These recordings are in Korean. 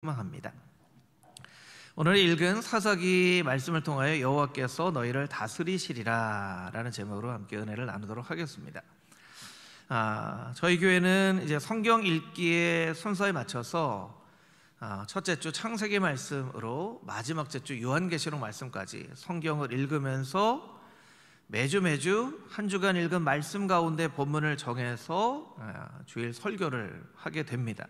합니다. 오늘 읽은 사사기 말씀을 통하여 여호와께서 너희를 다스리시리라 라는 제목으로 함께 은혜를 나누도록 하겠습니다. 저희 교회는 이제 성경 읽기의 순서에 맞춰서 첫째 주 창세기 말씀으로 마지막 주 요한계시록 말씀까지 성경을 읽으면서 매주 한 주간 읽은 말씀 가운데 본문을 정해서 주일 설교를 하게 됩니다.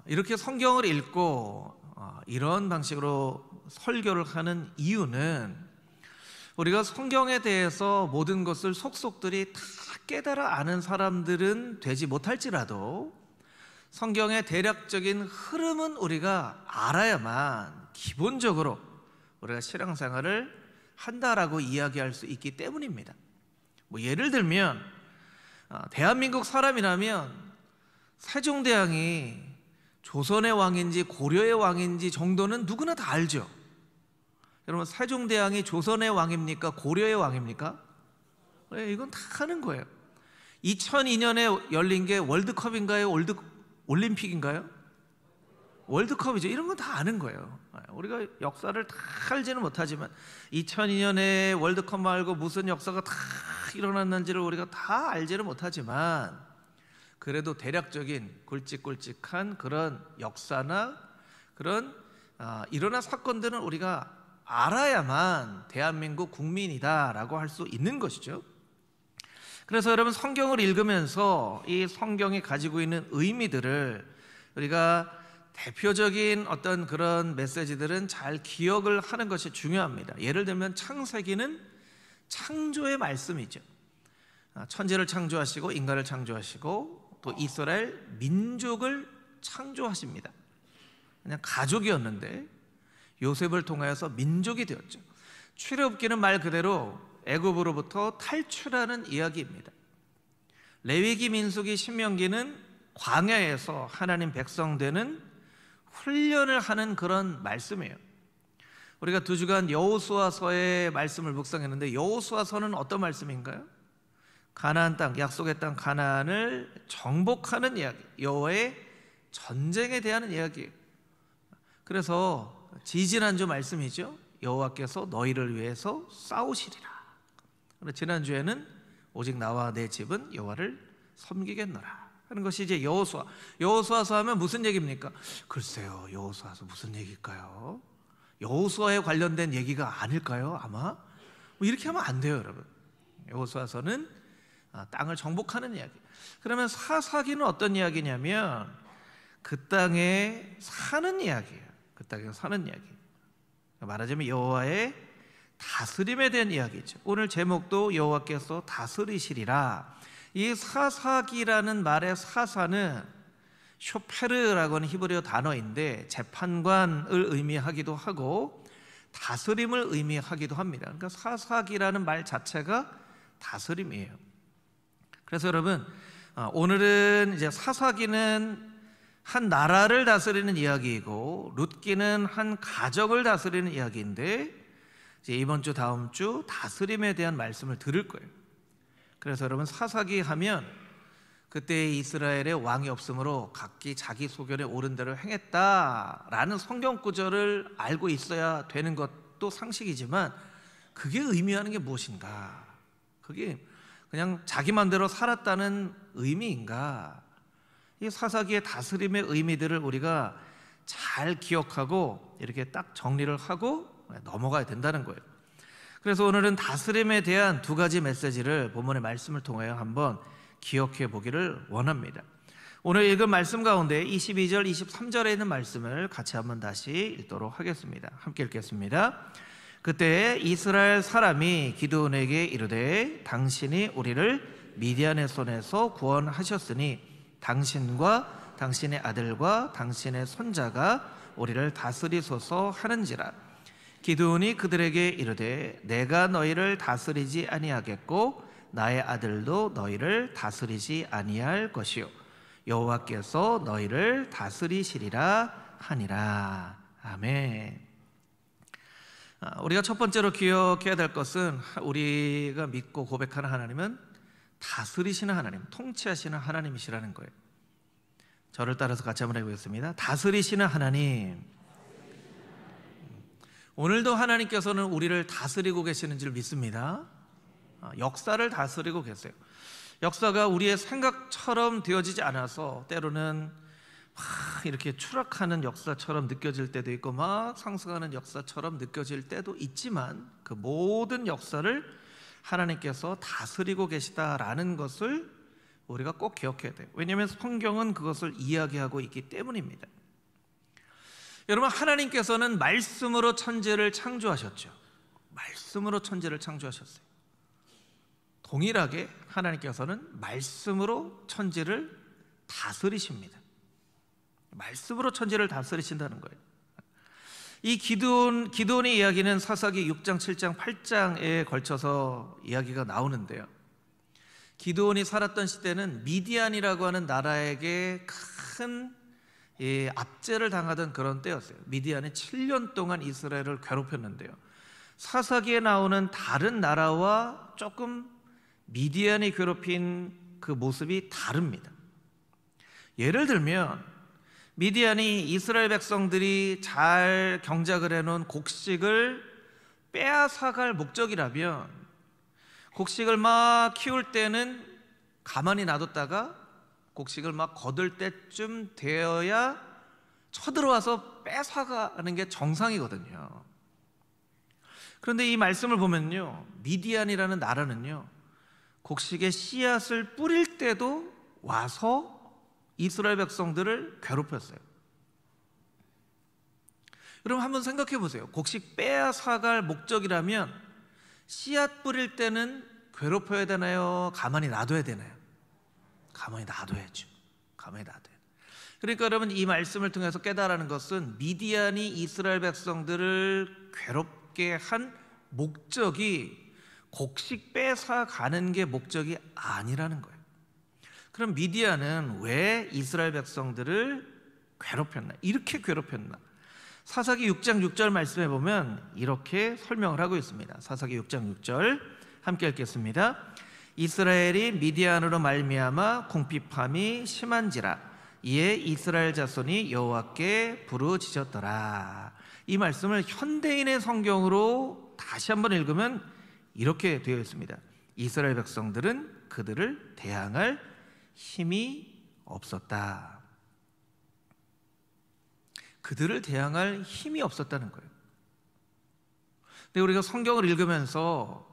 이렇게 성경을 읽고 이런 방식으로 설교를 하는 이유는 우리가 성경에 대해서 모든 것을 속속들이 다 깨달아 아는 사람들은 되지 못할지라도 성경의 대략적인 흐름은 우리가 알아야만 기본적으로 우리가 신앙생활을 한다라고 이야기할 수 있기 때문입니다. 예를 들면 대한민국 사람이라면 세종대왕이 조선의 왕인지 고려의 왕인지 정도는 누구나 다 알죠. 여러분, 세종대왕이 조선의 왕입니까? 고려의 왕입니까? 네, 이건 다 아는 거예요. 2002년에 열린 게 월드컵인가요? 올림픽인가요? 월드컵이죠. 이런 건 다 아는 거예요. 우리가 역사를 다 알지는 못하지만 2002년에 월드컵 말고 무슨 역사가 다 일어났는지를 우리가 다 알지는 못하지만 그래도 대략적인 굵직굵직한 그런 역사나 그런 일어난 사건들은 우리가 알아야만 대한민국 국민이다라고 할 수 있는 것이죠. 그래서 여러분, 성경을 읽으면서 이 성경이 가지고 있는 의미들을 우리가 대표적인 어떤 그런 메시지들은 잘 기억을 하는 것이 중요합니다. 예를 들면 창세기는 창조의 말씀이죠. 천지를 창조하시고 인간을 창조하시고 또 이스라엘 민족을 창조하십니다. 그냥 가족이었는데 요셉을 통하여서 민족이 되었죠. 출애굽기는 말 그대로 애굽으로부터 탈출하는 이야기입니다. 레위기, 민수기, 신명기는 광야에서 하나님 백성 되는 훈련을 하는 그런 말씀이에요. 우리가 2주간 여호수아서의 말씀을 묵상했는데 여호수아서는 어떤 말씀인가요? 가나안 땅, 약속의 땅 가나안을 정복하는 이야기, 여호와의 전쟁에 대한 이야기예요. 그래서 지지난주 말씀이죠. 여호와께서 너희를 위해서 싸우시리라. 지난주에는 오직 나와 내 집은 여호와를 섬기겠노라 하는 것이 이제 여호수아서 하면 무슨 얘기입니까? 글쎄요, 여호수아서 무슨 얘기일까요? 여호수아에 관련된 얘기가 아닐까요? 아마 이렇게 하면 안 돼요, 여러분. 여호수아서는 땅을 정복하는 이야기. 그러면 사사기는 어떤 이야기냐면 그 땅에 사는 이야기예요. 그 땅에 사는 이야기. 말하자면 여호와의 다스림에 대한 이야기죠. 오늘 제목도 여호와께서 다스리시리라. 이 사사기라는 말의 사사는 쇼페르라고 하는 히브리어 단어인데 재판관을 의미하기도 하고 다스림을 의미하기도 합니다. 그러니까 사사기라는 말 자체가 다스림이에요. 그래서 여러분, 오늘은 이제 사사기는 한 나라를 다스리는 이야기이고 룻기는 한 가족을 다스리는 이야기인데 이제 이번 주 다음 주 다스림에 대한 말씀을 들을 거예요. 그래서 여러분, 사사기 하면 그때 이스라엘의 왕이 없으므로 각기 자기 소견에 옳은 대로 행했다라는 성경 구절을 알고 있어야 되는 것도 상식이지만 그게 의미하는 게 무엇인가? 그게 그냥 자기 마음대로 살았다는 의미인가? 이 사사기의 다스림의 의미들을 우리가 잘 기억하고 이렇게 딱 정리를 하고 넘어가야 된다는 거예요. 그래서 오늘은 다스림에 대한 2가지 메시지를 본문의 말씀을 통하여 한번 기억해 보기를 원합니다. 오늘 읽은 말씀 가운데 22절, 23절에 있는 말씀을 같이 한번 다시 읽도록 하겠습니다. 함께 읽겠습니다. 그때 이스라엘 사람이 기드온에게 이르되 당신이 우리를 미디안의 손에서 구원하셨으니 당신과 당신의 아들과 당신의 손자가 우리를 다스리소서 하는지라. 기드온이 그들에게 이르되 내가 너희를 다스리지 아니하겠고 나의 아들도 너희를 다스리지 아니할 것이요 여호와께서 너희를 다스리시리라 하니라. 아멘. 우리가 첫 번째로 기억해야 될 것은 우리가 믿고 고백하는 하나님은 다스리시는 하나님, 통치하시는 하나님이시라는 거예요. 저를 따라서 같이 한번 해보겠습니다. 다스리시는 하나님. 오늘도 하나님께서는 우리를 다스리고 계시는 줄 믿습니다. 역사를 다스리고 계세요. 역사가 우리의 생각처럼 되어지지 않아서 때로는 막 이렇게 추락하는 역사처럼 느껴질 때도 있고 막 상승하는 역사처럼 느껴질 때도 있지만 그 모든 역사를 하나님께서 다스리고 계시다라는 것을 우리가 꼭 기억해야 돼요. 왜냐하면 성경은 그것을 이야기하고 있기 때문입니다. 여러분, 하나님께서는 말씀으로 천지를 창조하셨죠. 말씀으로 천지를 창조하셨어요. 동일하게 하나님께서는 말씀으로 천지를 다스리십니다. 말씀으로 천지를 다스리신다는 거예요. 이 기드온의 이야기는 사사기 6장, 7장, 8장에 걸쳐서 이야기가 나오는데요. 기드온이 살았던 시대는 미디안이라고 하는 나라에게 큰 압제를 당하던 그런 때였어요. 미디안이 7년 동안 이스라엘을 괴롭혔는데요. 사사기에 나오는 다른 나라와 조금 미디안이 괴롭힌 그 모습이 다릅니다. 예를 들면 미디안이 이스라엘 백성들이 잘 경작을 해놓은 곡식을 빼앗아갈 목적이라면 곡식을 막 키울 때는 가만히 놔뒀다가 곡식을 막 거둘 때쯤 되어야 쳐들어와서 뺏어가는 게 정상이거든요. 그런데 이 말씀을 보면요, 미디안이라는 나라는요, 곡식의 씨앗을 뿌릴 때도 와서 이스라엘 백성들을 괴롭혔어요. 여러분 한번 생각해 보세요. 곡식 빼앗아갈 목적이라면 씨앗 뿌릴 때는 괴롭혀야 되나요? 가만히 놔둬야 되나요? 가만히 놔둬야죠. 가만히 놔둬야 돼요. 그러니까 여러분, 이 말씀을 통해서 깨달아는 것은 미디안이 이스라엘 백성들을 괴롭게 한 목적이 곡식 뺏어가는 게 목적이 아니라는 거예요. 그럼 미디안은 왜 이스라엘 백성들을 괴롭혔나? 이렇게 괴롭혔나? 사사기 6장 6절 말씀에 보면 이렇게 설명을 하고 있습니다. 사사기 6장 6절 함께 읽겠습니다. 이스라엘이 미디안으로 말미암아 궁핍함이 심한지라 이에 이스라엘 자손이 여호와께 부르짖었더라. 이 말씀을 현대인의 성경으로 다시 한번 읽으면 이렇게 되어 있습니다. 이스라엘 백성들은 그들을 대항할 힘이 없었다. 그들을 대항할 힘이 없었다는 거예요. 근데 우리가 성경을 읽으면서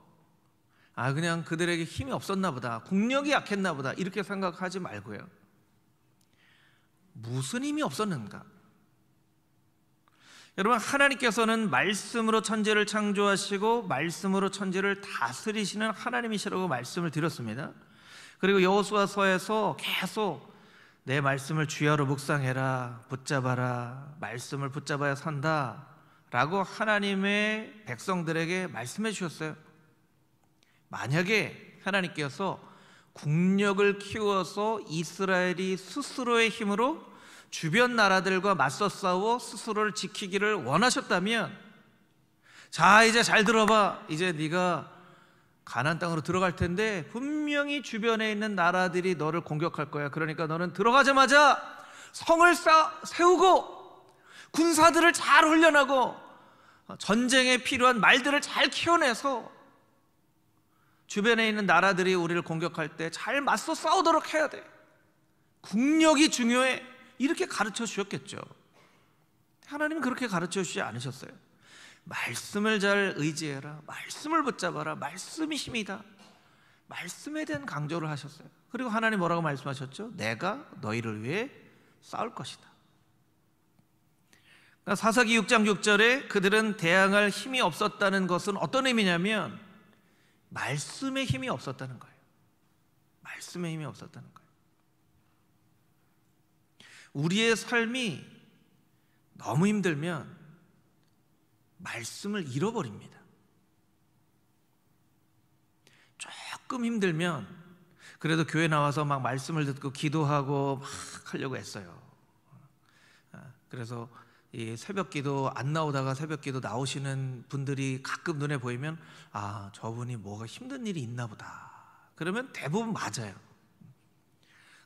그냥 그들에게 힘이 없었나 보다, 국력이 약했나 보다 이렇게 생각하지 말고요, 무슨 힘이 없었는가? 여러분, 하나님께서는 말씀으로 천지를 창조하시고 말씀으로 천지를 다스리시는 하나님이시라고 말씀을 드렸습니다. 그리고 여호수아서에서 계속 내 말씀을 주야로 묵상해라, 붙잡아라, 말씀을 붙잡아야 산다 라고 하나님의 백성들에게 말씀해 주셨어요. 만약에 하나님께서 국력을 키워서 이스라엘이 스스로의 힘으로 주변 나라들과 맞서 싸워 스스로를 지키기를 원하셨다면, 자 이제 잘 들어봐, 이제 네가 가나안 땅으로 들어갈 텐데 분명히 주변에 있는 나라들이 너를 공격할 거야. 그러니까 너는 들어가자마자 성을 세우고 군사들을 잘 훈련하고 전쟁에 필요한 말들을 잘 키워내서 주변에 있는 나라들이 우리를 공격할 때 잘 맞서 싸우도록 해야 돼. 국력이 중요해. 이렇게 가르쳐 주셨겠죠. 하나님은 그렇게 가르쳐 주지 않으셨어요. 말씀을 잘 의지해라, 말씀을 붙잡아라, 말씀이 힘이다, 말씀에 대한 강조를 하셨어요. 그리고 하나님 뭐라고 말씀하셨죠? 내가 너희를 위해 싸울 것이다. 그러니까 사사기 6장 6절에 그들은 대항할 힘이 없었다는 것은 어떤 의미냐면 말씀의 힘이 없었다는 거예요. 말씀의 힘이 없었다는 거예요. 우리의 삶이 너무 힘들면 말씀을 잃어버립니다. 조금 힘들면 그래도 교회 나와서 막 말씀을 듣고 기도하고 막 하려고 했어요. 그래서 이 새벽 기도 안 나오다가 새벽 기도 나오시는 분들이 가끔 눈에 보이면 저분이 뭐가 힘든 일이 있나 보다. 그러면 대부분 맞아요.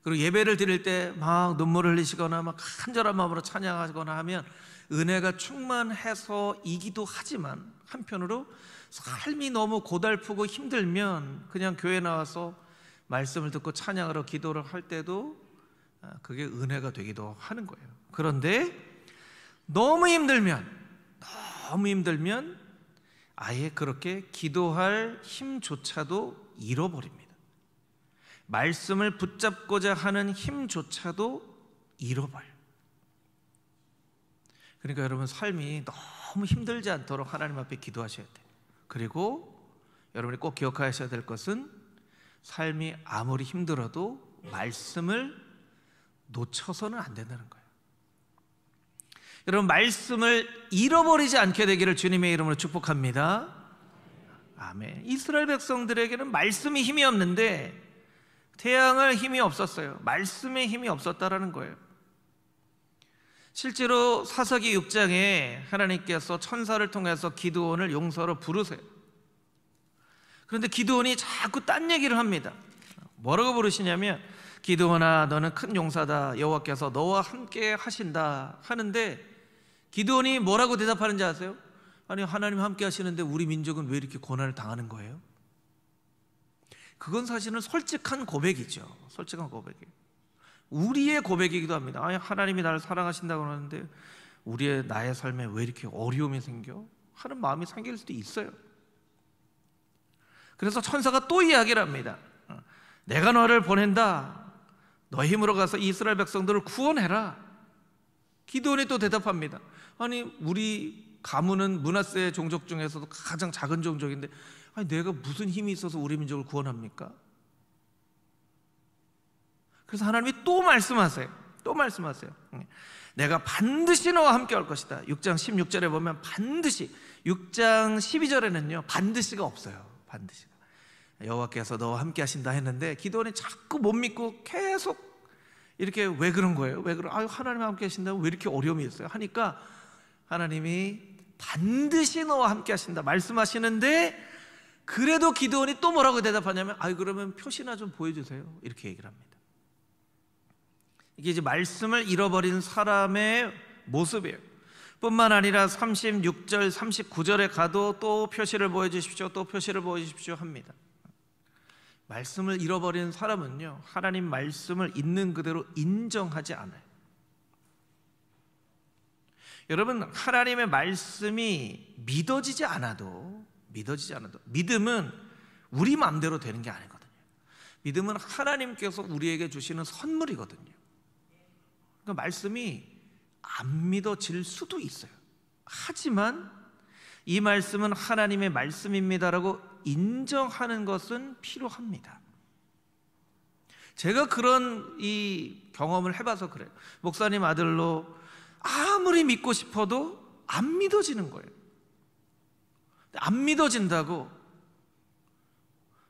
그리고 예배를 드릴 때 막 눈물을 흘리시거나 막 간절한 마음으로 찬양하거나 하면 은혜가 충만해서이기도 하지만, 한편으로 삶이 너무 고달프고 힘들면 그냥 교회 나와서 말씀을 듣고 찬양하러 기도를 할 때도 그게 은혜가 되기도 하는 거예요. 그런데 너무 힘들면 아예 그렇게 기도할 힘조차도 잃어버립니다. 말씀을 붙잡고자 하는 힘조차도 잃어버려요. 그러니까 여러분, 삶이 너무 힘들지 않도록 하나님 앞에 기도하셔야 돼요. 그리고 여러분이 꼭 기억하셔야 될 것은, 삶이 아무리 힘들어도 말씀을 놓쳐서는 안 된다는 거예요. 여러분, 말씀을 잃어버리지 않게 되기를 주님의 이름으로 축복합니다. 아멘. 이스라엘 백성들에게는 말씀이 힘이 없는데, 태양을 힘이 없었어요. 말씀에 힘이 없었다라는 거예요. 실제로 사사기 6장에 하나님께서 천사를 통해서 기드온을 용서로 부르세요. 그런데 기드온이 자꾸 딴 얘기를 합니다. 뭐라고 부르시냐면, 기드온아, 너는 큰 용사다. 여호와께서 너와 함께 하신다 하는데, 기드온이 뭐라고 대답하는지 아세요? 아니, 하나님 함께 하시는데 우리 민족은 왜 이렇게 고난을 당하는 거예요? 그건 사실은 솔직한 고백이죠. 솔직한 고백이에요. 우리의 고백이기도 합니다. 아니, 하나님이 나를 사랑하신다고 하는데 나의 삶에 왜 이렇게 어려움이 생겨? 하는 마음이 생길 수도 있어요. 그래서 천사가 또 이야기를 합니다. 내가 너를 보낸다. 너 힘으로 가서 이스라엘 백성들을 구원해라. 기드온이 또 대답합니다. 아니, 우리 가문은 므낫세 종족 중에서도 가장 작은 종족인데, 아니, 내가 무슨 힘이 있어서 우리 민족을 구원합니까? 그래서 하나님이 또 말씀하세요. 내가 반드시 너와 함께 할 것이다. 6장 16절에 보면 반드시, 6장 12절에는요 반드시가 없어요. 반드시가. 여호와께서 너와 함께 하신다 했는데, 기드온이 자꾸 못 믿고 계속 이렇게, 왜 그런 거예요? 아유, 하나님과 함께 하신다고 왜 이렇게 어려움이 있어요? 하니까 하나님이 반드시 너와 함께 하신다 말씀하시는데, 그래도 기드온이 또 뭐라고 대답하냐면, 아유, 그러면 표시나 좀 보여주세요. 이렇게 얘기를 합니다. 이게 이제 말씀을 잃어버린 사람의 모습이에요. 뿐만 아니라 36절, 39절에 가도 또 표시를 보여주십시오, 또 표시를 보여주십시오 합니다. 말씀을 잃어버린 사람은요, 하나님 말씀을 있는 그대로 인정하지 않아요. 여러분, 하나님의 말씀이 믿어지지 않아도 믿음은 우리 마음대로 되는 게 아니거든요. 믿음은 하나님께서 우리에게 주시는 선물이거든요. 그러니까 말씀이 안 믿어질 수도 있어요. 하지만 이 말씀은 하나님의 말씀입니다라고 인정하는 것은 필요합니다. 제가 그런 이 경험을 해봐서 그래요. 목사님 아들로 아무리 믿고 싶어도 안 믿어지는 거예요. 안 믿어진다고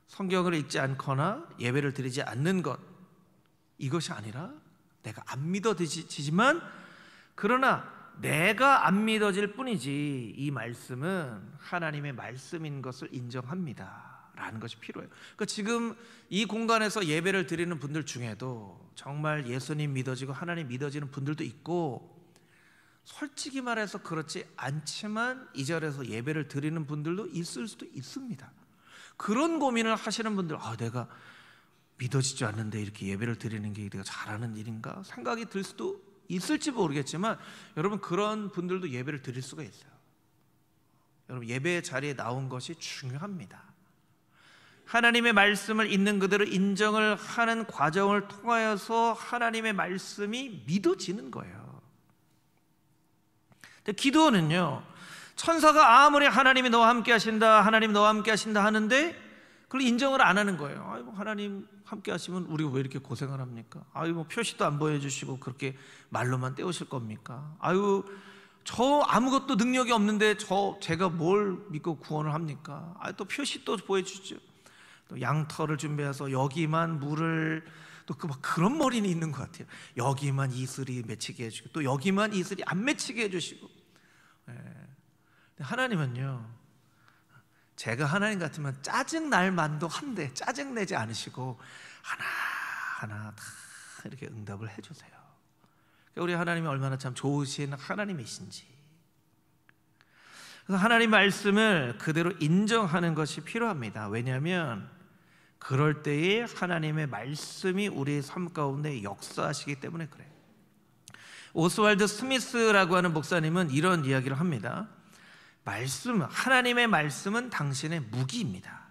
성경을 읽지 않거나 예배를 드리지 않는 것, 이것이 아니라 내가 안 믿어지지만, 그러나 내가 안 믿어질 뿐이지 이 말씀은 하나님의 말씀인 것을 인정합니다 라는 것이 필요해요. 그러니까 지금 이 공간에서 예배를 드리는 분들 중에도 정말 예수님 믿어지고 하나님 믿어지는 분들도 있고, 솔직히 말해서 그렇지 않지만 이 자리에서 예배를 드리는 분들도 있을 수도 있습니다. 그런 고민을 하시는 분들, 내가 믿어지지 않는데 이렇게 예배를 드리는 게 내가 잘하는 일인가 생각이 들 수도 있을지 모르겠지만, 여러분, 그런 분들도 예배를 드릴 수가 있어요. 여러분, 예배 자리에 나온 것이 중요합니다. 하나님의 말씀을 있는 그대로 인정을 하는 과정을 통하여서 하나님의 말씀이 믿어지는 거예요. 근데 기드온은요, 천사가 아무리 하나님이 너와 함께 하신다, 하나님 너와 함께 하신다 하는데 그걸 인정을 안 하는 거예요. 아이고, 하나님 함께 하시면 우리가 왜 이렇게 고생을 합니까? 아이고, 표시도 안 보여주시고 그렇게 말로만 때우실 겁니까? 아유, 저 아무것도 능력이 없는데 제가 뭘 믿고 구원을 합니까? 또 표시 또 보여주죠. 또 양털을 준비해서 여기만 물을, 또 그런 머리는 있는 것 같아요. 여기만 이슬이 맺히게 해주고 또 여기만 이슬이 안 맺히게 해주시고. 하나님은요, 제가 하나님 같으면 짜증 날 만도 한데 짜증내지 않으시고 하나하나 다 이렇게 응답을 해주세요. 우리 하나님이 얼마나 참 좋으신 하나님이신지. 그래서 하나님 말씀을 그대로 인정하는 것이 필요합니다. 왜냐하면 그럴 때에 하나님의 말씀이 우리의 삶 가운데 역사하시기 때문에 그래요. 오스왈드 스미스라고 하는 목사님은 이런 이야기를 합니다. 하나님의 말씀은 당신의 무기입니다.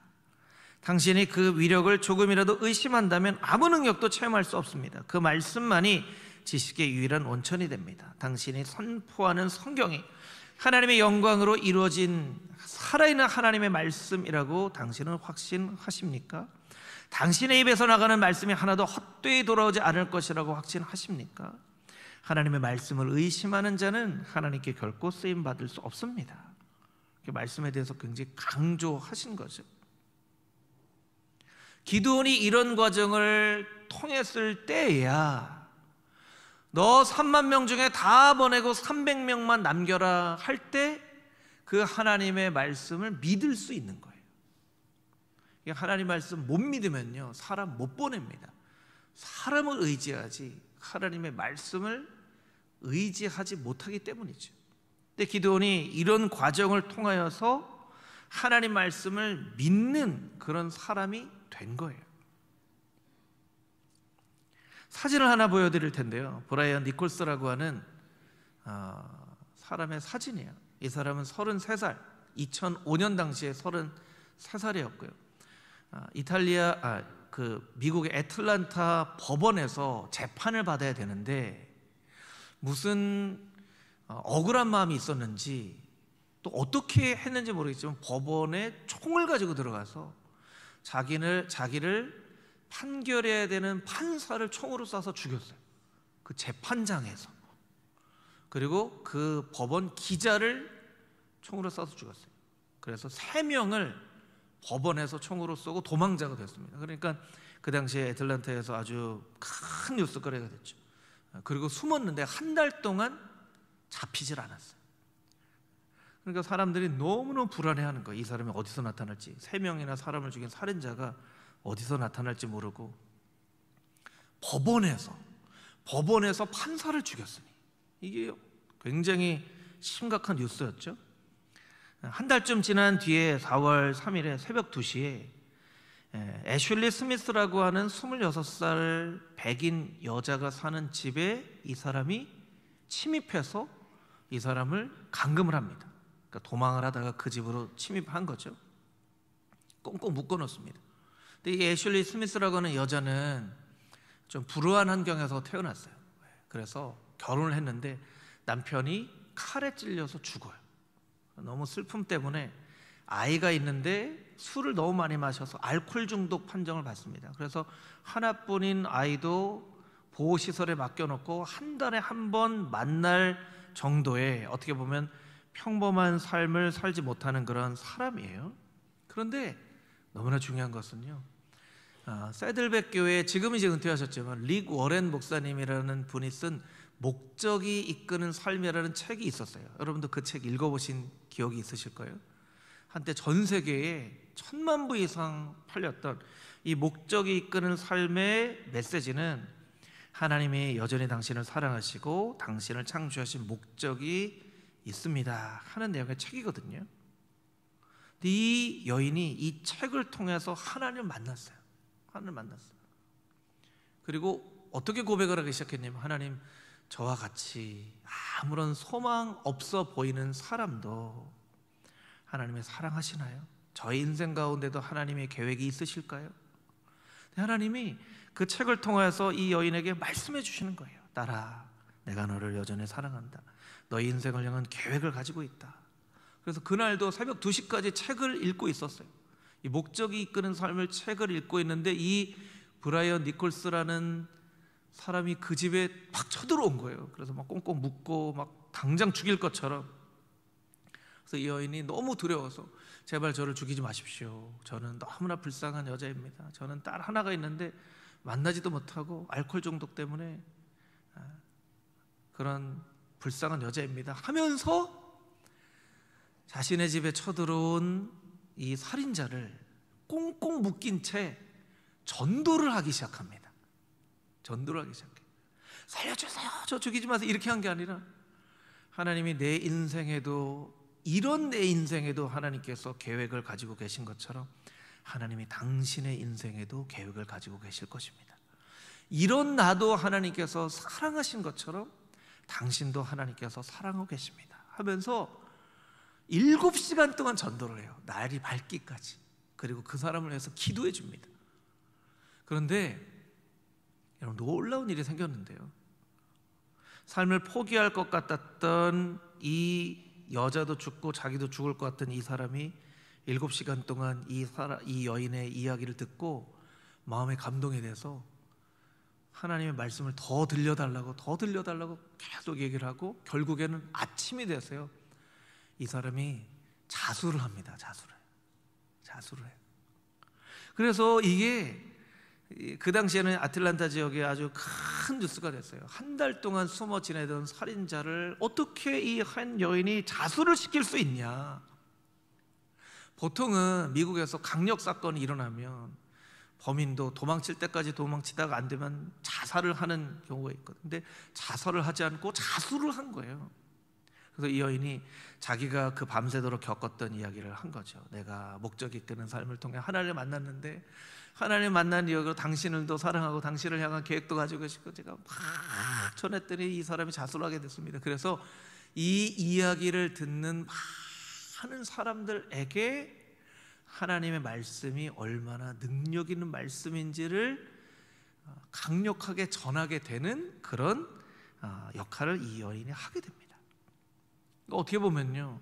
당신이 그 위력을 조금이라도 의심한다면 아무 능력도 체험할 수 없습니다. 그 말씀만이 지식의 유일한 원천이 됩니다. 당신이 선포하는 성경이 하나님의 영광으로 이루어진 살아있는 하나님의 말씀이라고 당신은 확신하십니까? 당신의 입에서 나가는 말씀이 하나도 헛되이 돌아오지 않을 것이라고 확신하십니까? 하나님의 말씀을 의심하는 자는 하나님께 결코 쓰임받을 수 없습니다. 말씀에 대해서 굉장히 강조하신 거죠. 기드온이 이런 과정을 통했을 때야 너 3만 명 중에 다 보내고 300명만 남겨라 할 때 그 하나님의 말씀을 믿을 수 있는 거예요. 하나님 말씀 못 믿으면요 사람 못 보냅니다. 사람을 의지하지 하나님의 말씀을 의지하지 못하기 때문이죠. 근데 기드온이 이런 과정을 통하여서 하나님 말씀을 믿는 그런 사람이 된 거예요. 사진을 하나 보여드릴 텐데요. 브라이언 니콜스라고 하는 사람의 사진이에요. 이 사람은 33살, 2005년 당시에 33살이었고요. 미국의 애틀란타 법원에서 재판을 받아야 되는데 무슨 억울한 마음이 있었는지 또 어떻게 했는지 모르겠지만 법원에 총을 가지고 들어가서 자기를 판결해야 되는 판사를 총으로 쏴서 죽였어요. 그 재판장에서. 그리고 그 법원 기자를 총으로 쏴서 죽였어요. 그래서 3명을 법원에서 총으로 쏘고 도망자가 됐습니다. 그러니까 그 당시에 애틀란타에서 아주 큰 뉴스거리가 됐죠. 그리고 숨었는데 한 달 동안 잡히질 않았어요. 그러니까 사람들이 너무너무 불안해하는 거예요. 이 사람이 어디서 나타날지. 3명이나 사람을 죽인 살인자가 어디서 나타날지 모르고 법원에서 판사를 죽였으니 이게 굉장히 심각한 뉴스였죠. 한 달쯤 지난 뒤에 4월 3일에 새벽 2시에 애슐리 스미스라고 하는 26살 백인 여자가 사는 집에 이 사람이 침입해서 이 사람을 감금을 합니다. 그러니까 도망을 하다가 그 집으로 침입한 거죠. 꽁꽁 묶어놓습니다. 근데 이 애슐리 스미스라고 하는 여자는 좀 불우한 환경에서 태어났어요. 그래서 결혼을 했는데 남편이 칼에 찔려서 죽어요. 너무 슬픔 때문에 아이가 있는데 술을 너무 많이 마셔서 알코올 중독 판정을 받습니다. 그래서 하나뿐인 아이도 보호시설에 맡겨놓고 한 달에 한 번 만날 정도의 어떻게 보면 평범한 삶을 살지 못하는 그런 사람이에요. 그런데 너무나 중요한 것은요, 새들백 교회 지금 이제 은퇴하셨지만 릭 워렌 목사님이라는 분이 쓴 목적이 이끄는 삶이라는 책이 있었어요. 여러분도 그 책 읽어보신 기억이 있으실 거예요. 한때 전 세계에 1000만 부 이상 팔렸던 이 목적이 이끄는 삶의 메시지는 하나님이 여전히 당신을 사랑하시고 당신을 창조하신 목적이 있습니다 하는 내용의 책이거든요. 근데 이 여인이 이 책을 통해서 하나님을 만났어요. 그리고 어떻게 고백을 하기 시작했냐면, 하나님, 저와 같이 아무런 소망 없어 보이는 사람도 하나님이 사랑하시나요? 저의 인생 가운데도 하나님의 계획이 있으실까요? 하나님이 그 책을 통해서 이 여인에게 말씀해 주시는 거예요. 딸아, 내가 너를 여전히 사랑한다. 너의 인생을 향한 계획을 가지고 있다. 그래서 그날도 새벽 2시까지 책을 읽고 있었어요. 이 목적이 이끄는 삶을 책을 읽고 있는데 이 브라이언 니콜스라는 사람이 그 집에 막 쳐들어온 거예요. 그래서 막 꽁꽁 묶고 막 당장 죽일 것처럼. 그래서 이 여인이 너무 두려워서 제발 저를 죽이지 마십시오. 저는 너무나 불쌍한 여자입니다. 저는 딸 하나가 있는데 만나지도 못하고 알코올 중독 때문에 그런 불쌍한 여자입니다 하면서 자신의 집에 쳐들어온 이 살인자를 꽁꽁 묶인 채 전도를 하기 시작합니다. 전도를 하기 시작해요. 살려주세요, 저 죽이지 마세요, 이렇게 한 게 아니라 하나님이 내 인생에도, 이런 내 인생에도 하나님께서 계획을 가지고 계신 것처럼 하나님이 당신의 인생에도 계획을 가지고 계실 것입니다. 이런 나도 하나님께서 사랑하신 것처럼 당신도 하나님께서 사랑하고 계십니다 하면서 7시간 동안 전도를 해요. 날이 밝기까지. 그리고 그 사람을 위해서 기도해 줍니다. 그런데 여러분, 놀라운 일이 생겼는데요, 삶을 포기할 것 같았던 이 여자도 죽고 자기도 죽을 것 같은 이 사람이 7시간 동안 이 여인의 이야기를 듣고 마음에 감동이 돼서 하나님의 말씀을 더 들려달라고 계속 얘기를 하고 결국에는 아침이 돼서요, 이 사람이 자수를 합니다. 자수를 해요. 그래서 이게 그 당시에는 아틀란타 지역에 아주 큰 뉴스가 됐어요. 한 달 동안 숨어 지내던 살인자를 어떻게 이 한 여인이 자수를 시킬 수 있냐. 보통은 미국에서 강력 사건이 일어나면 범인도 도망칠 때까지 도망치다가 안 되면 자살을 하는 경우가 있거든요. 근데 자살을 하지 않고 자수를 한 거예요. 그래서 이 여인이 자기가 그 밤새도록 겪었던 이야기를 한 거죠. 내가 목적 이끄는 삶을 통해 하나님을 만났는데, 하나님 만난 이유로 당신을도 사랑하고 당신을 향한 계획도 가지고 계시고 제가 막 전했더니 이 사람이 자수를 하게 됐습니다. 그래서 이 이야기를 듣는 많은 사람들에게 하나님의 말씀이 얼마나 능력 있는 말씀인지를 강력하게 전하게 되는 그런 역할을 이 여인이 하게 됩니다. 어떻게 보면요,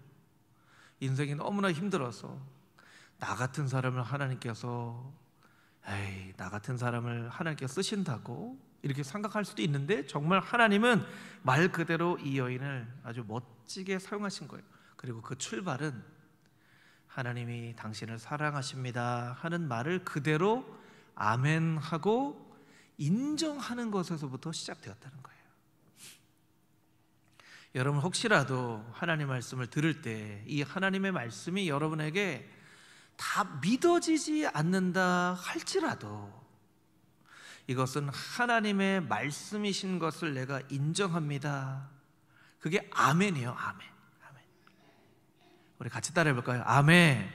인생이 너무나 힘들어서 나 같은 사람을 하나님께서 나 같은 사람을 하나님께서 쓰신다고 이렇게 생각할 수도 있는데, 정말 하나님은 말 그대로 이 여인을 아주 멋지게 사용하신 거예요. 그리고 그 출발은 하나님이 당신을 사랑하십니다 하는 말을 그대로 아멘 하고 인정하는 것에서부터 시작되었다는 거예요. 여러분, 혹시라도 하나님의 말씀을 들을 때 이 하나님의 말씀이 여러분에게 다 믿어지지 않는다 할지라도 이것은 하나님의 말씀이신 것을 내가 인정합니다. 그게 아멘이에요. 아멘. 우리 같이 따라해 볼까요? 아멘.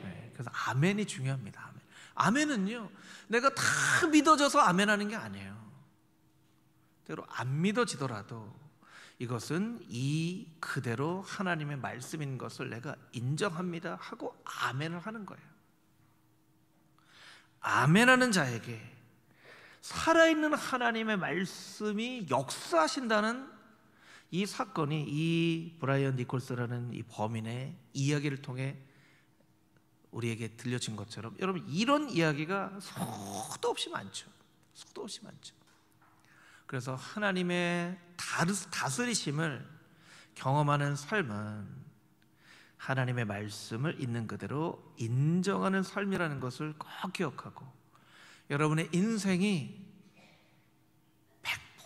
네, 그래서 아멘이 중요합니다. 아멘. 아멘은요, 내가 다 믿어져서 아멘하는 게 아니에요. 때로 안 믿어지더라도 이것은 이 그대로 하나님의 말씀인 것을 내가 인정합니다 하고 아멘을 하는 거예요. 아멘하는 자에게 살아있는 하나님의 말씀이 역사하신다는 이 사건이 이 브라이언 니콜스라는 이 범인의 이야기를 통해 우리에게 들려진 것처럼, 여러분, 이런 이야기가 수도 없이 많죠. 그래서 하나님의 다스리심을 경험하는 삶은 하나님의 말씀을 있는 그대로 인정하는 삶이라는 것을 꼭 기억하고, 여러분의 인생이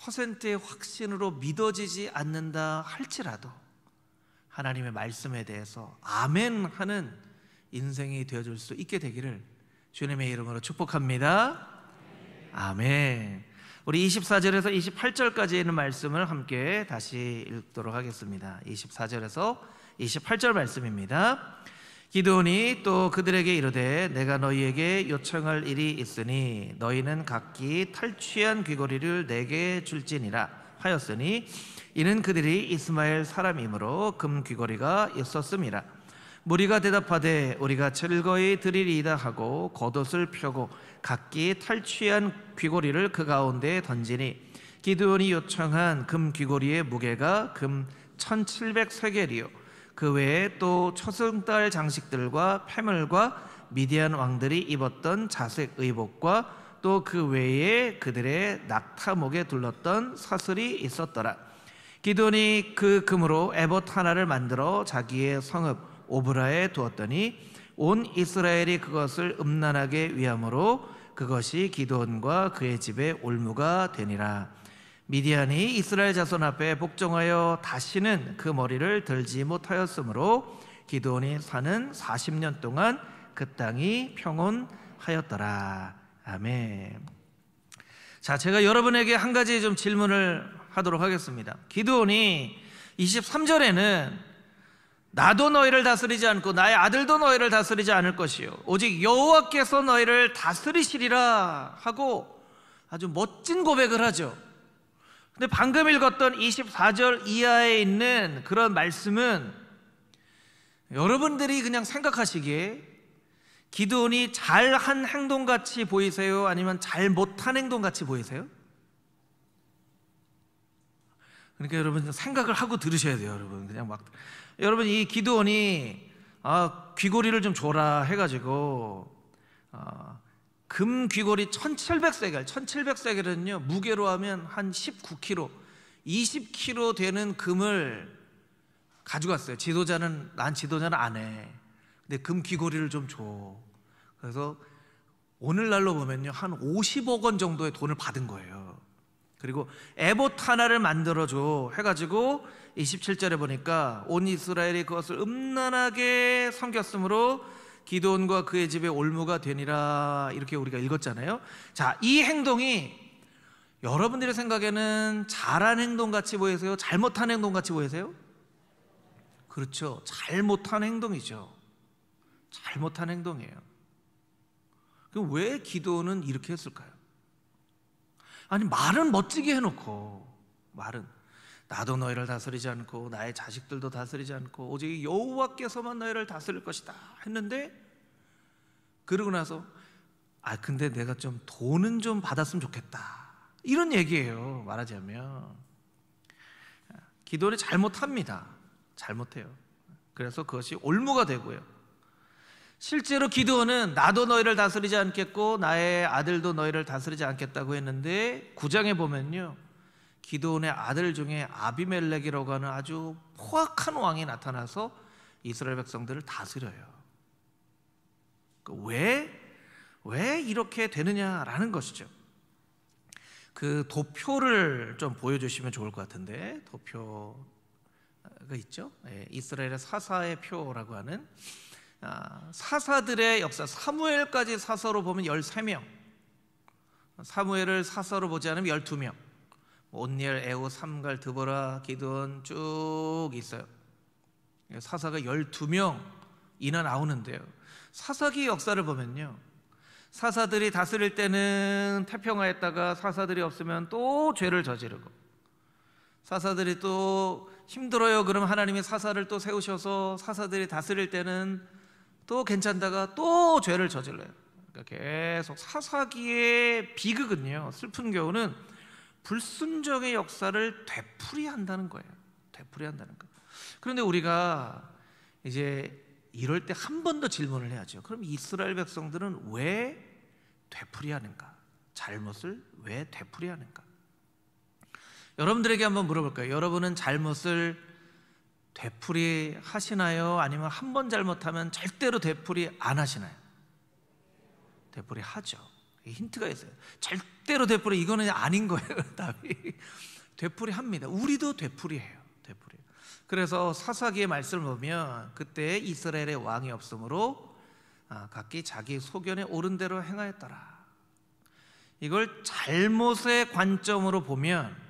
100%의 확신으로 믿어지지 않는다 할지라도 하나님의 말씀에 대해서 아멘 하는 인생이 되어줄 수 있게 되기를 주님의 이름으로 축복합니다. 아멘. 우리 24절에서 28절까지 있는 말씀을 함께 다시 읽도록 하겠습니다. 24절에서 28절 말씀입니다. 기드온이 또 그들에게 이르되 내가 너희에게 요청할 일이 있으니 너희는 각기 탈취한 귀고리를 내게 줄지니라 하였으니, 이는 그들이 이스마엘 사람이므로 금 귀고리가 있었음이라. 무리가 대답하되 우리가 즐거이 드리리이다 하고 겉옷을 펴고 각기 탈취한 귀고리를 그 가운데에 던지니, 기드온이 요청한 금 귀고리의 무게가 금 1700세겔이요 그 외에 또 초승달 장식들과 패물과 미디안 왕들이 입었던 자색 의복과 또 그 외에 그들의 낙타목에 둘렀던 사슬이 있었더라. 기드온이 그 금으로 에봇 하나를 만들어 자기의 성읍 오브라에 두었더니 온 이스라엘이 그것을 음란하게 위함으로 그것이 기드온과 그의 집의 올무가 되니라. 미디안이 이스라엘 자손 앞에 복종하여 다시는 그 머리를 들지 못하였으므로 기드온이 사는 40년 동안 그 땅이 평온하였더라. 아멘. 자, 제가 여러분에게 한 가지 좀 질문을 하도록 하겠습니다. 기드온이 23절에는 나도 너희를 다스리지 않고 나의 아들도 너희를 다스리지 않을 것이요 오직 여호와께서 너희를 다스리시리라 하고 아주 멋진 고백을 하죠. 근데 방금 읽었던 24절 이하에 있는 그런 말씀은 여러분들이 그냥 생각하시기에 기드온이 잘한 행동같이 보이세요? 아니면 잘 못한 행동같이 보이세요? 그러니까 여러분 생각을 하고 들으셔야 돼요. 여러분 이 기드온이 귀고리를 좀 줘라 해가지고 금 귀고리 1700세겔은요 무게로 하면 한 19kg 20kg 되는 금을 가져갔어요. 난 지도자는 안 해. 근데 금 귀고리를 좀 줘. 그래서 오늘날로 보면요 한 50억 원 정도의 돈을 받은 거예요. 그리고 에봇 하나를 만들어줘 해가지고 27절에 보니까 온 이스라엘이 그것을 음란하게 섬겼으므로 기드온과 그의 집에 올무가 되니라 이렇게 우리가 읽었잖아요. 자, 이 행동이 여러분들의 생각에는 잘한 행동같이 보이세요? 잘못한 행동같이 보이세요? 그렇죠, 잘못한 행동이죠. 잘못한 행동이에요. 그럼 왜 기드온은 이렇게 했을까요? 아니 말은 멋지게 해놓고 말은 나도 너희를 다스리지 않고 나의 자식들도 다스리지 않고 오직 여호와께서만 너희를 다스릴 것이다 했는데 그러고 나서 근데 내가 좀 돈은 좀 받았으면 좋겠다 이런 얘기예요. 말하자면 기드온이 잘못합니다. 잘못해요. 그래서 그것이 올무가 되고요. 실제로 기드온은 나도 너희를 다스리지 않겠고 나의 아들도 너희를 다스리지 않겠다고 했는데 9장에 보면요 기드온의 아들 중에 아비멜렉이라고 하는 아주 포악한 왕이 나타나서 이스라엘 백성들을 다스려요. 왜 이렇게 되느냐라는 것이죠. 그 도표를 좀 보여주시면 좋을 것 같은데 도표가 있죠. 이스라엘의 사사의 표라고 하는 사사들의 역사, 사무엘까지 사사로 보면 13명, 사무엘을 사사로 보지 않으면 12명, 온니엘, 에호, 삼갈, 드보라, 기드온 쭉 있어요. 사사가 12명이나 나오는데요. 사사기 역사를 보면요 사사들이 다스릴 때는 태평하였다가 사사들이 없으면 또 죄를 저지르고, 사사들이 또 힘들어요 그럼 하나님이 사사를 또 세우셔서 사사들이 다스릴 때는 또 괜찮다가 또 죄를 저질러요. 그러니까 계속 사사기의 비극은요, 슬픈 경우는 불순종의 역사를 되풀이한다는 거예요. 되풀이한다는 거. 그런데 우리가 이제 이럴 때 한 번 더 질문을 해야죠. 그럼 이스라엘 백성들은 왜 되풀이하는가? 잘못을 왜 되풀이하는가? 여러분들에게 한번 물어볼까요? 여러분은 잘못을 되풀이 하시나요? 아니면 한 번 잘못하면 절대로 되풀이 안 하시나요? 되풀이 하죠. 힌트가 있어요. 절대로 되풀이, 이거는 아닌 거예요. 답이 되풀이 합니다. 우리도 되풀이해요. 되풀이. 그래서 사사기의 말씀을 보면 그때 이스라엘의 왕이 없으므로 각기 자기 소견에 옳은 대로 행하였더라. 이걸 잘못의 관점으로 보면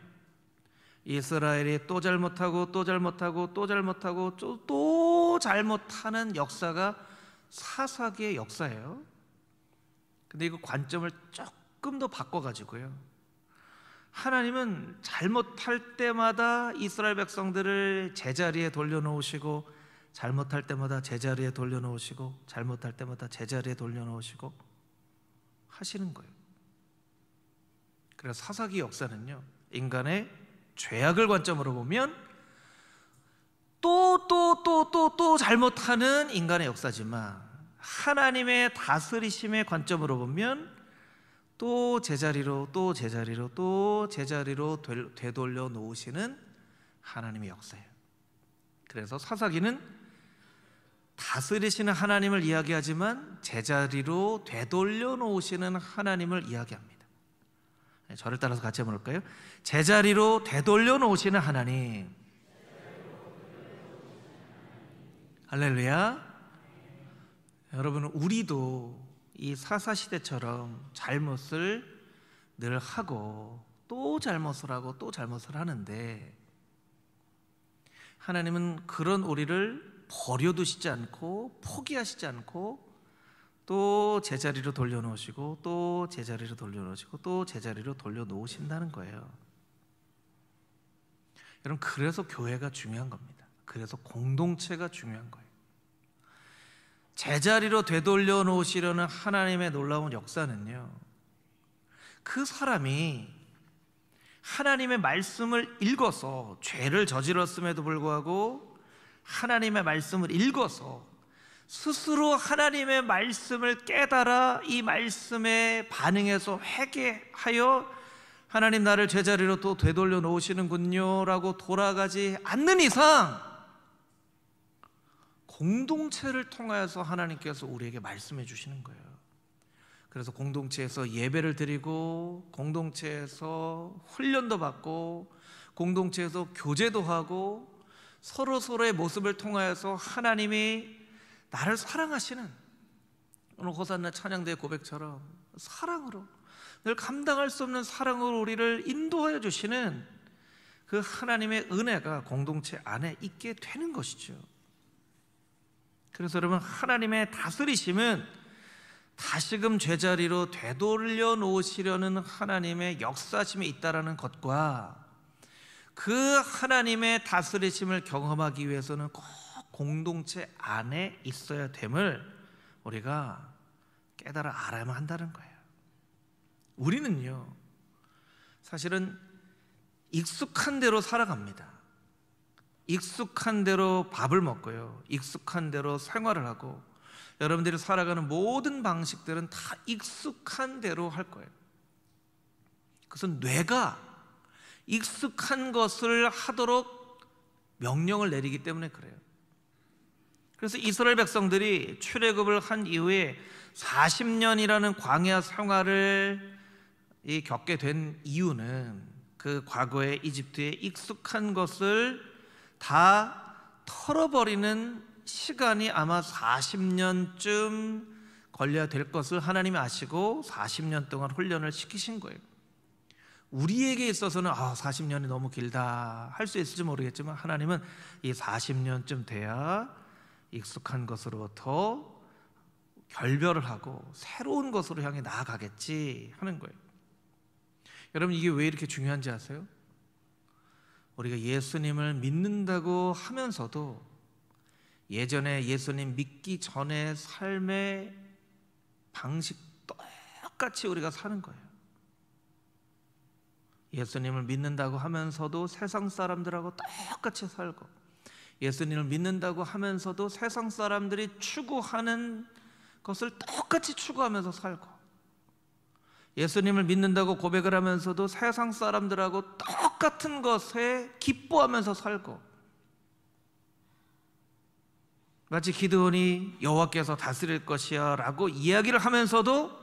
이스라엘이 또 잘못하고 또 잘못하고 또 잘못하고 또 잘못하는 역사가 사사기의 역사예요. 근데 이거 관점을 조금 더 바꿔가지고요, 하나님은 잘못할 때마다 이스라엘 백성들을 제자리에 돌려놓으시고, 잘못할 때마다 제자리에 돌려놓으시고, 잘못할 때마다 제자리에 돌려놓으시고 하시는 거예요. 그래서 사사기 역사는요, 인간의 죄악을 관점으로 보면 또 잘못하는 인간의 역사지만, 하나님의 다스리심의 관점으로 보면 또 제자리로 되돌려 놓으시는 하나님의 역사예요. 그래서 사사기는 다스리시는 하나님을 이야기하지만 제자리로 되돌려 놓으시는 하나님을 이야기합니다. 저를 따라서 같이 한번 볼까요? 제자리로 되돌려 놓으시는 하나님. 할렐루야. 여러분, 우리도 이 사사시대처럼 잘못을 늘 하고 또 잘못을 하고 또 잘못을 하는데, 하나님은 그런 우리를 버려두시지 않고 포기하시지 않고 또 제자리로 돌려놓으시고 또 제자리로 돌려놓으시고 또 제자리로 돌려놓으신다는 거예요. 여러분, 그래서 교회가 중요한 겁니다. 그래서 공동체가 중요한 거예요. 제자리로 되돌려 놓으시려는 하나님의 놀라운 역사는요, 그 사람이 하나님의 말씀을 읽어서, 죄를 저질렀음에도 불구하고 하나님의 말씀을 읽어서 스스로 하나님의 말씀을 깨달아 이 말씀에 반응해서 회개하여 하나님, 나를 제자리로 또 되돌려 놓으시는군요 라고 돌아가지 않는 이상 공동체를 통하여서 하나님께서 우리에게 말씀해 주시는 거예요. 그래서 공동체에서 예배를 드리고, 공동체에서 훈련도 받고, 공동체에서 교제도 하고, 서로의 모습을 통하여서 하나님이 나를 사랑하시는, 오늘 호산나 찬양대의 고백처럼 사랑으로, 늘 감당할 수 없는 사랑으로 우리를 인도하여 주시는 그 하나님의 은혜가 공동체 안에 있게 되는 것이죠. 그래서 여러분, 하나님의 다스리심은 다시금 제자리로 되돌려 놓으시려는 하나님의 역사심이 있다라는 것과, 그 하나님의 다스리심을 경험하기 위해서는 꼭 공동체 안에 있어야 됨을 우리가 깨달아 알아야만 한다는 거예요. 우리는요, 사실은 익숙한 대로 살아갑니다. 익숙한 대로 밥을 먹고요, 익숙한 대로 생활을 하고, 여러분들이 살아가는 모든 방식들은 다 익숙한 대로 할 거예요. 그것은 뇌가 익숙한 것을 하도록 명령을 내리기 때문에 그래요. 그래서 이스라엘 백성들이 출애굽을 한 이후에 40년이라는 광야 생활을 겪게 된 이유는, 그 과거의 이집트에 익숙한 것을 다 털어버리는 시간이 아마 40년쯤 걸려야 될 것을 하나님이 아시고 40년 동안 훈련을 시키신 거예요. 우리에게 있어서는 40년이 너무 길다 할 수 있을지 모르겠지만, 하나님은 이 40년쯤 돼야 익숙한 것으로부터 결별을 하고 새로운 것으로 향해 나아가겠지 하는 거예요. 여러분, 이게 왜 이렇게 중요한지 아세요? 우리가 예수님을 믿는다고 하면서도 예전에 예수님 믿기 전의 삶의 방식 똑같이 우리가 사는 거예요. 예수님을 믿는다고 하면서도 세상 사람들하고 똑같이 살고, 예수님을 믿는다고 하면서도 세상 사람들이 추구하는 것을 똑같이 추구하면서 살고, 예수님을 믿는다고 고백을 하면서도 세상 사람들하고 똑같은 것에 기뻐하면서 살고, 마치 기드온이 여호와께서 다스릴 것이야 라고 이야기를 하면서도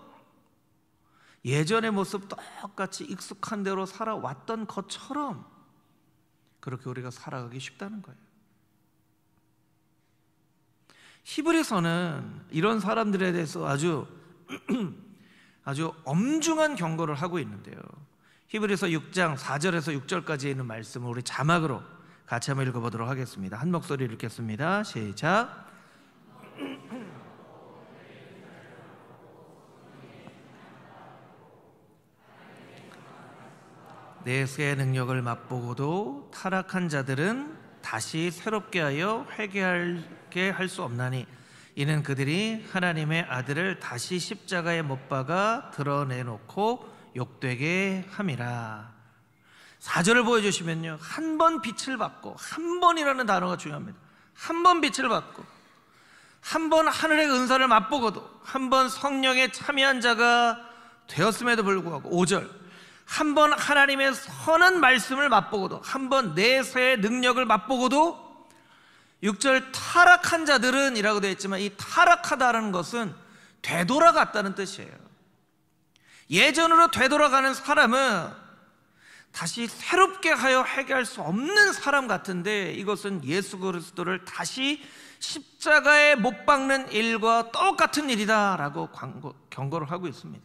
예전의 모습 똑같이 익숙한 대로 살아왔던 것처럼 그렇게 우리가 살아가기 쉽다는 거예요. 히브리서는 이런 사람들에 대해서 아주 엄중한 경고를 하고 있는데요, 히브리서 6장 4절에서 6절까지 있는 말씀을 우리 자막으로 같이 한번 읽어보도록 하겠습니다. 한 목소리 읽겠습니다. 시작. 내세의 능력을 맛보고도 타락한 자들은 다시 새롭게 하여 회개하게 할 수 없나니, 이는 그들이 하나님의 아들을 다시 십자가에 못 박아 드러내놓고 욕되게 함이라. 4절을 보여주시면요, 한 번 빛을 받고, 한 번이라는 단어가 중요합니다. 한 번 빛을 받고, 한 번 하늘의 은사를 맛보고도, 한 번 성령에 참여한 자가 되었음에도 불구하고, 5절, 한 번 하나님의 선한 말씀을 맛보고도, 한 번 내세의 능력을 맛보고도, 6절, 타락한 자들은 이라고 되어 있지만, 이 타락하다는 것은 되돌아갔다는 뜻이에요. 예전으로 되돌아가는 사람은 다시 새롭게 하여 회개할 수 없는 사람 같은데, 이것은 예수 그리스도를 다시 십자가에 못 박는 일과 똑같은 일이다 라고 경고를 하고 있습니다.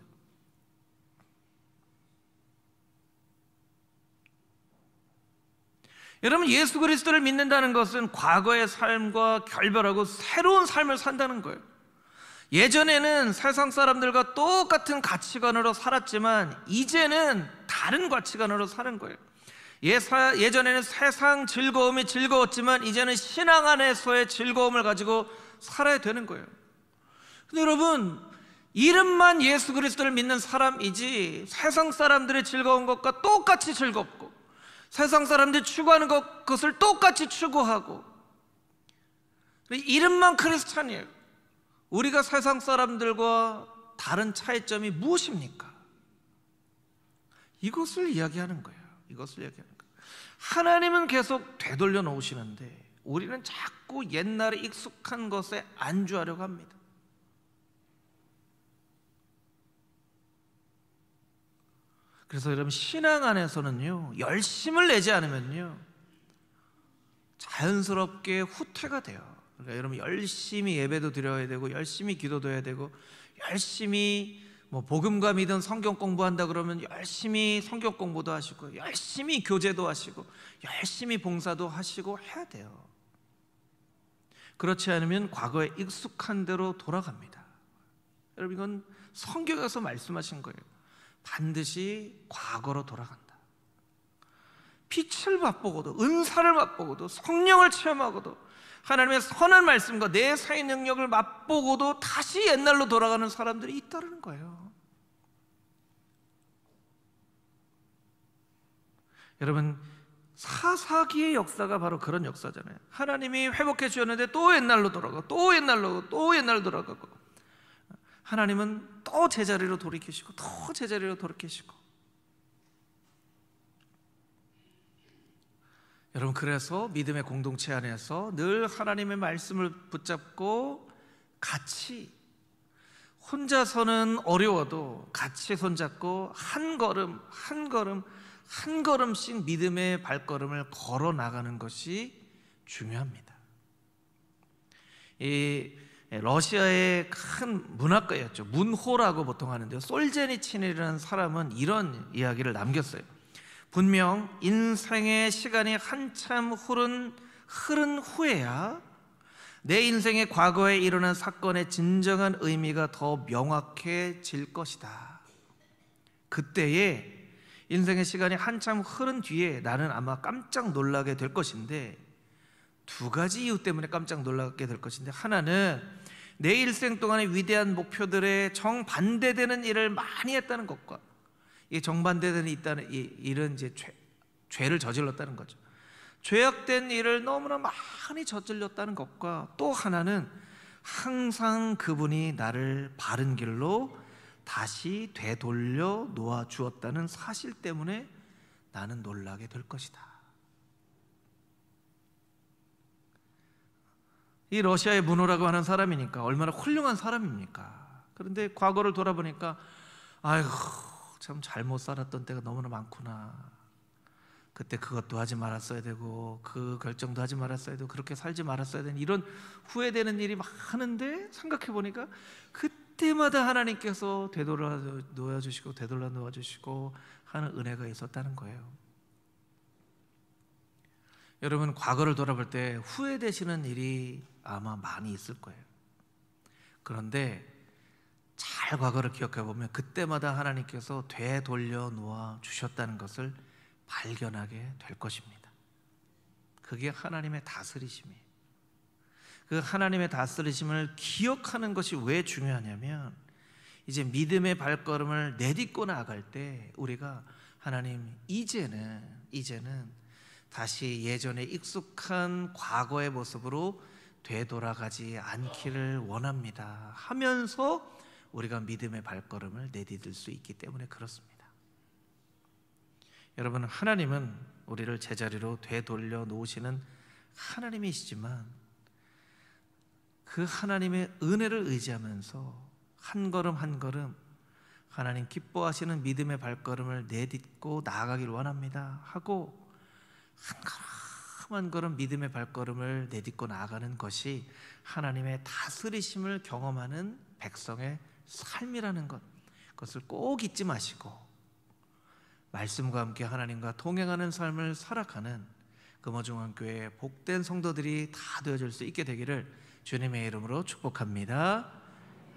여러분, 예수 그리스도를 믿는다는 것은 과거의 삶과 결별하고 새로운 삶을 산다는 거예요. 예전에는 세상 사람들과 똑같은 가치관으로 살았지만 이제는 다른 가치관으로 사는 거예요. 예전에는 세상 즐거움이 즐거웠지만 이제는 신앙 안에서의 즐거움을 가지고 살아야 되는 거예요. 근데 여러분, 이름만 예수 그리스도를 믿는 사람이지 세상 사람들의 즐거운 것과 똑같이 즐겁고 세상 사람들이 추구하는 것을 똑같이 추구하고 이름만 크리스찬이에요. 우리가 세상 사람들과 다른 차이점이 무엇입니까? 이것을 이야기하는 거예요. 이것을 이야기하는 거예요. 하나님은 계속 되돌려 놓으시는데 우리는 자꾸 옛날에 익숙한 것에 안주하려고 합니다. 그래서 여러분, 신앙 안에서는요, 열심을 내지 않으면요 자연스럽게 후퇴가 돼요. 그러니까 여러분, 열심히 예배도 드려야 되고 열심히 기도도 해야 되고 열심히 복음과 믿음 성경 공부한다 그러면 열심히 성경 공부도 하시고 열심히 교제도 하시고 열심히 봉사도 하시고 해야 돼요. 그렇지 않으면 과거에 익숙한 대로 돌아갑니다. 여러분, 이건 성경에서 말씀하신 거예요. 반드시 과거로 돌아간다. 빛을 맛보고도 은사를 맛보고도 성령을 체험하고도 하나님의 선한 말씀과 내 사의 능력을 맛보고도 다시 옛날로 돌아가는 사람들이 있다는 거예요. 여러분, 사사기의 역사가 바로 그런 역사잖아요. 하나님이 회복해 주셨는데 또 옛날로 돌아가고 또 옛날로 돌아가고 하나님은 또 제자리로 돌이키시고 또 제자리로 돌이키시고. 여러분, 그래서 믿음의 공동체 안에서 늘 하나님의 말씀을 붙잡고 같이, 혼자서는 어려워도 같이 손잡고 한 걸음 한 걸음 한 걸음씩 믿음의 발걸음을 걸어 나가는 것이 중요합니다. 이 러시아의 큰 문학가였죠. 문호라고 보통 하는데요, 솔제니친이라는 사람은 이런 이야기를 남겼어요. 분명 인생의 시간이 한참 흐른 후에야 내 인생의 과거에 일어난 사건의 진정한 의미가 더 명확해질 것이다. 그때에 인생의 시간이 한참 흐른 뒤에 나는 아마 깜짝 놀라게 될 것인데, 두 가지 이유 때문에 깜짝 놀라게 될 것인데, 하나는 내 일생 동안의 위대한 목표들에 정반대되는 일을 많이 했다는 것과, 이 정반대되는 일은 이제 죄를 저질렀다는 거죠. 죄악된 일을 너무나 많이 저질렀다는 것과, 또 하나는 항상 그분이 나를 바른 길로 다시 되돌려 놓아 주었다는 사실 때문에 나는 놀라게 될 것이다. 이 러시아의 문호라고 하는 사람이니까 얼마나 훌륭한 사람입니까? 그런데 과거를 돌아보니까 아이고, 참 잘못 살았던 때가 너무나 많구나. 그때 그것도 하지 말았어야 되고 그 결정도 하지 말았어야 되고 그렇게 살지 말았어야 되는, 이런 후회되는 일이 많은데 생각해 보니까 그때마다 하나님께서 되돌아 놓아주시고 되돌아 놓아주시고 하는 은혜가 있었다는 거예요. 여러분, 과거를 돌아볼 때 후회되시는 일이 아마 많이 있을 거예요. 그런데 잘 과거를 기억해 보면 그때마다 하나님께서 되돌려 놓아 주셨다는 것을 발견하게 될 것입니다. 그게 하나님의 다스리심이에요. 그 하나님의 다스리심을 기억하는 것이 왜 중요하냐면, 이제 믿음의 발걸음을 내딛고 나아갈 때 우리가 하나님, 이제는 다시 예전에 익숙한 과거의 모습으로 되돌아가지 않기를 원합니다 하면서 우리가 믿음의 발걸음을 내디딜 수 있기 때문에 그렇습니다. 여러분, 하나님은 우리를 제자리로 되돌려 놓으시는 하나님이시지만 그 하나님의 은혜를 의지하면서 한 걸음 한 걸음 하나님 기뻐하시는 믿음의 발걸음을 내딛고 나아가길 원합니다 하고 한 걸음 한 걸음 믿음의 발걸음을 내딛고 나아가는 것이 하나님의 다스리심을 경험하는 백성의 삶이라는 것, 그것을 꼭 잊지 마시고 말씀과 함께 하나님과 동행하는 삶을 살아가는 금호중앙교회 복된 성도들이 다 되어질 수 있게 되기를 주님의 이름으로 축복합니다.